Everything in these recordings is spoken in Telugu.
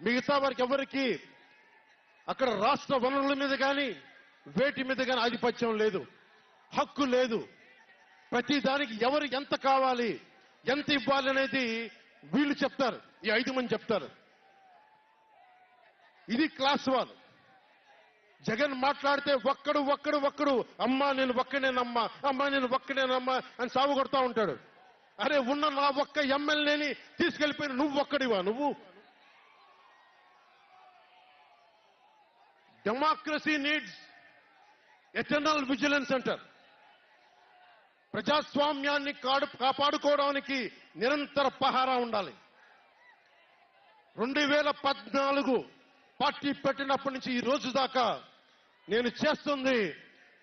మిగతా వారికి ఎవరికి అక్కడ రాష్ట్ర వనరుల మీద కానీ వేటి మీద కానీ ఆధిపత్యం లేదు, హక్కు లేదు. ప్రతి దానికి ఎవరు ఎంత కావాలి, ఎంత ఇవ్వాలి అనేది వీళ్ళు చెప్తారు, ఈ 5 మంది చెప్తారు. ఇది క్లాస్ వార్. జగన్ మాట్లాడితే ఒక్కడు అమ్మా నేను ఒక్కనేనమ్మా, అమ్మా నేను ఒక్కనేనమ్మా అని సాగు కొడతా ఉంటాడు. అరే ఉన్న నా ఒక్క ఎమ్మెల్యేని తీసుకెళ్లిపోయిన నువ్వు ఒక్కడివా? నువ్వు డెమోక్రసీ నీడ్స్ ఎటర్నల్ విజిలెన్స్ అంటారు. ప్రజాస్వామ్యాన్ని కాపాడుకోవడానికి నిరంతర పహారా ఉండాలి. 2014 పార్టీ పెట్టినప్పటి నుంచి ఈ రోజు దాకా నేను చేస్తుంది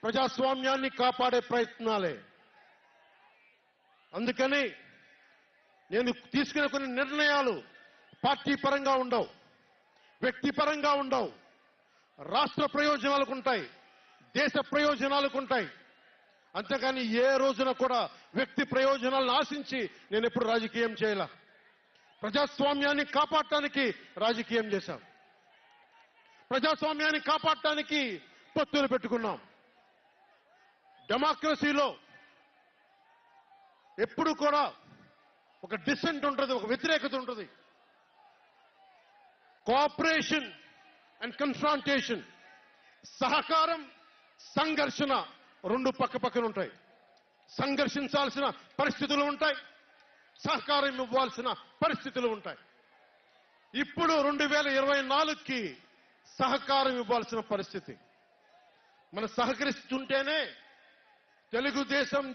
ప్రజాస్వామ్యాన్ని కాపాడే ప్రయత్నాలే. అందుకని నేను తీసుకునే కొన్ని నిర్ణయాలు పార్టీ పరంగా ఉండవు, వ్యక్తిపరంగా ఉండవు, రాష్ట్ర ప్రయోజనాలకు ఉంటాయి, దేశ ప్రయోజనాలకు ఉంటాయి. అంతేకాని ఏ రోజున కూడా వ్యక్తి ప్రయోజనాలను ఆశించి నేను ఎప్పుడు రాజకీయం చేయాల. ప్రజాస్వామ్యాన్ని కాపాడటానికి రాజకీయం చేశాం, ప్రజాస్వామ్యాన్ని కాపాడటానికి పొత్తులు పెట్టుకున్నాం. డెమోక్రసీలో ఎప్పుడు కూడా ఒక డిసెంట్ ఉంటుంది, ఒక వ్యతిరేకత ఉంటుంది. కోఆపరేషన్ అండ్ కన్ఫ్రాంటేషన్, సహకారం సంఘర్షణ రెండు పక్కపక్కన ఉంటాయి. సంఘర్షించాల్సిన పరిస్థితులు ఉంటాయి, సహకారం ఇవ్వాల్సిన పరిస్థితులు ఉంటాయి. ఇప్పుడు 2024కి సహకారం ఇవ్వాల్సిన పరిస్థితి. మనం సహకరిస్తుంటేనే తెలుగుదేశం